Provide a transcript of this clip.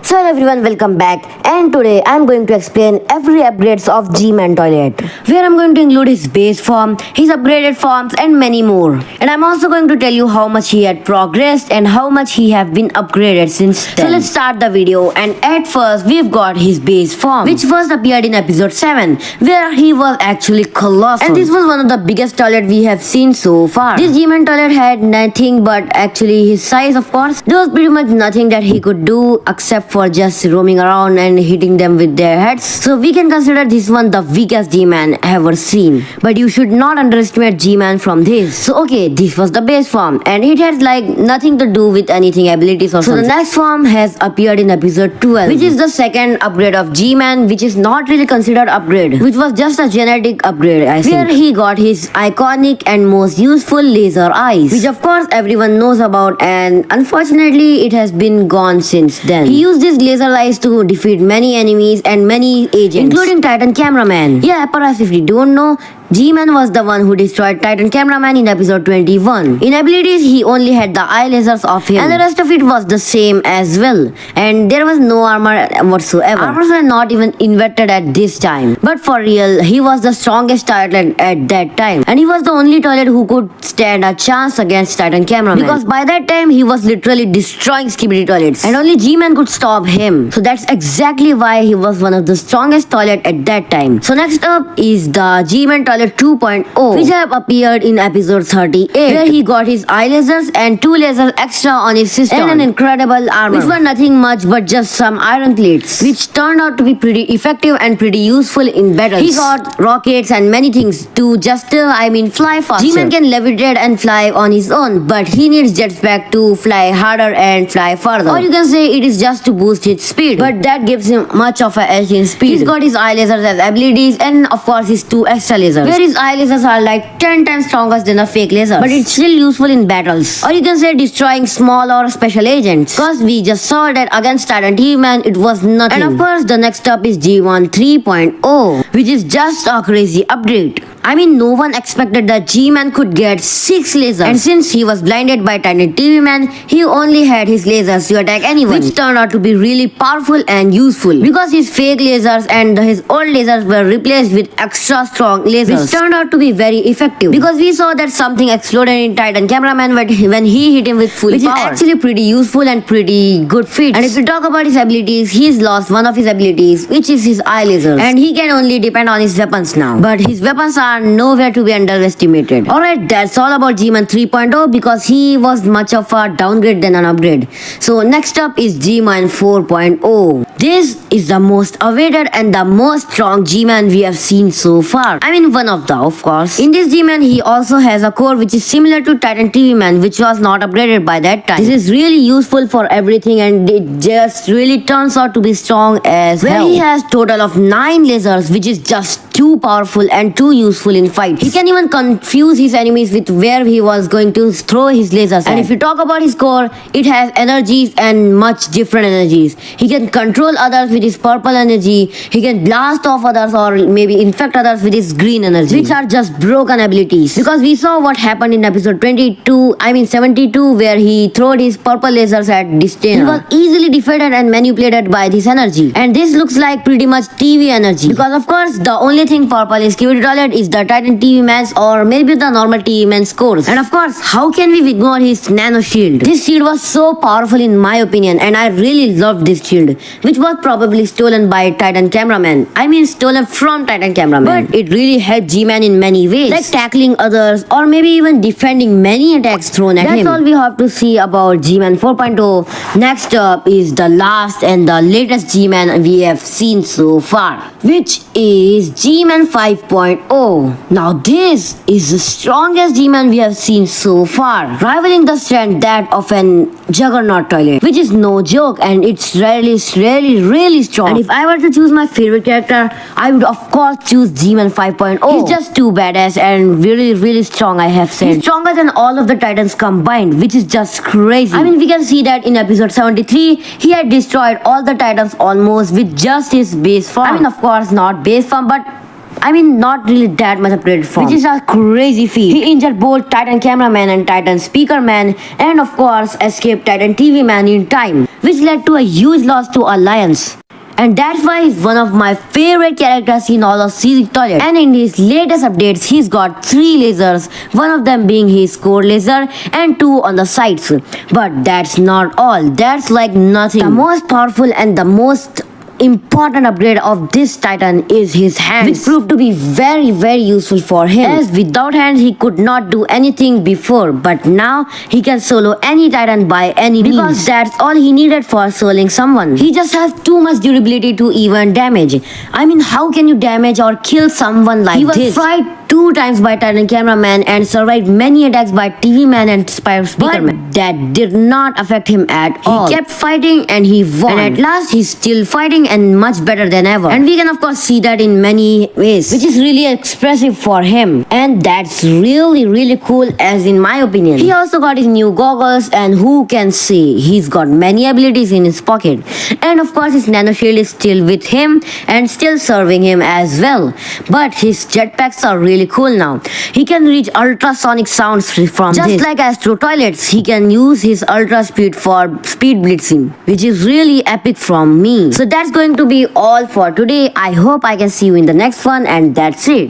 So hello everyone, welcome back, and today I'm going to explain every upgrades of G-Man toilet, where I'm going to include his base form, his upgraded forms and many more. And I'm also going to tell you how much he had progressed and how much he have been upgraded since then. So let's start the video, and at first we've got his base form, which first appeared in episode 7, where he was actually colossal. And this was one of the biggest toilet we have seen so far. This G-Man toilet had nothing but actually his size, of course. There was pretty much nothing that he could do except for just roaming around and hitting them with their heads. So we can consider this one the weakest G-Man ever seen. But you should not underestimate G-Man from this. So okay, this was the base form, and it has like nothing to do with anything abilities or something. So the next form has appeared in episode 12, which is the second upgrade of G-Man, which is not really considered upgrade, which was just a genetic upgrade, I think. Where he got his iconic and most useful laser eyes, which of course everyone knows about, and unfortunately it has been gone since then. He used these laser eyes to defeat many enemies and many agents, including Titan Cameraman. Yeah, perhaps if you don't know, G-Man was the one who destroyed Titan Cameraman in episode 21. In abilities, he only had the eye lasers of him, and the rest of it was the same as well. And there was no armor whatsoever. Armors were not even invented at this time. But for real, he was the strongest toilet at that time. And he was the only toilet who could stand a chance against Titan Cameraman. Because by that time, he was literally destroying Skibidi toilets. And only G-Man could stop him. So that's exactly why he was one of the strongest toilet at that time. So next up is the G-Man toilet 2.0, which have appeared in episode 38, where he got his eye lasers and 2 lasers extra on his system and an incredible armor, which were nothing much but just some iron plates, which turned out to be pretty effective and pretty useful in battles. He got rockets and many things to just fly faster. G-Man can levitate and fly on his own, but he needs jetpack to fly harder and fly further. Or you can say it is just to boost his speed, but that gives him much of a edge in speed. He's got his eye lasers as abilities, and of course his 2 extra lasers, where his eye lasers are like 10 times stronger than the fake lasers, but it's still useful in battles. Or you can say destroying small or special agents, because we just saw that against Titan T-Man it was nothing. And of course the next up is G-Man 3.0, which is just a crazy update. No one expected that G-Man could get 6 lasers, and since he was blinded by Titan TV-Man, he only had his lasers to attack anyone, which turned out to be really powerful and useful, because his fake lasers and his old lasers were replaced with extra strong lasers, which turned out to be very effective, because we saw that something exploded in Titan Cameraman when he hit him with full power, which is actually pretty useful and pretty good feat. And if we talk about his abilities, he's lost one of his abilities, which is his eye lasers, and he can only depend on his weapons now, but his weapons are nowhere to be underestimated. Alright, that's all about G-Man 3.0, because he was much of a downgrade than an upgrade. So next up is G-Man 4.0. This is the most awaited and the most strong G-Man we have seen so far. One of the, of course. In this G-Man, he also has a core which is similar to Titan TV-Man, which was not upgraded by that time. This is really useful for everything, and it just really turns out to be strong as hell. He has total of 9 lasers, which is just too powerful and too useful in fights. He can even confuse his enemies with where he was going to throw his lasers. And if you talk about his core, it has energies and much different energies. He can control others with his purple energy. He can blast off others or maybe infect others with his green energy, which are just broken abilities. Because we saw what happened in episode 72, where he threw his purple lasers at Distana. He was easily defeated and manipulated by this energy. And this looks like pretty much TV energy. Because of course, the only thing purple is Skibidi toilet is the Titan TV-Man's or maybe the normal TV-Man's cores. And of course, how can we ignore his nano shield? This shield was so powerful in my opinion, and I really loved this shield, which was probably stolen by Titan Cameraman. Stolen from Titan Cameraman. But it really helped G-Man in many ways, like tackling others or maybe even defending many attacks thrown at him. That's all we have to see about G-Man 4.0. Next up is the last and the latest G-Man we have seen so far, which is G-Man 5.0. Now this is the strongest G-Man we have seen so far, rivaling the strength that of an Juggernaut toilet, which is no joke, and it's really strong. And if I were to choose my favorite character, I would of course choose G-Man 5.0. He's just too badass and really strong, I have said. He's stronger than all of the Titans combined, which is just crazy. We can see that in episode 73, he had destroyed all the Titans almost with just his base form. Of course not base form, but I mean, not really that much upgraded form, which is a crazy feat. He injured both Titan Cameraman and Titan Speaker Man, and of course, escaped Titan TV Man in time, which led to a huge loss to Alliance. And that's why he's one of my favorite characters in all of Sea Toilet. And in his latest updates, he's got 3 lasers, one of them being his core laser and 2 on the sides. But that's not all. That's like nothing. The most powerful and the most important upgrade of this Titan is his hands, which proved to be very useful for him, as without hands he could not do anything before, but now he can solo any Titan by any means, because that's all he needed for soloing someone. He just has too much durability to even damage. I mean, how can you damage or kill someone like this? He was fried 2 times by Titan Cameraman and survived many attacks by TV Man and Speaker Man. But that did not affect him at all. He kept fighting and he won. And at last he's still fighting and much better than ever. And we can of course see that in many ways, which is really expressive for him. And that's really cool, as in my opinion. He also got his new goggles, and who can say he's got many abilities in his pocket. And of course his nano shield is still with him and still serving him as well. But his jetpacks are really cool now. He can reach ultrasonic sounds from just this. Like Astro Toilets, he can use his ultra speed for speed blitzing, which is really epic from me. So that's going to be all for today. I hope I can see you in the next one, and that's it.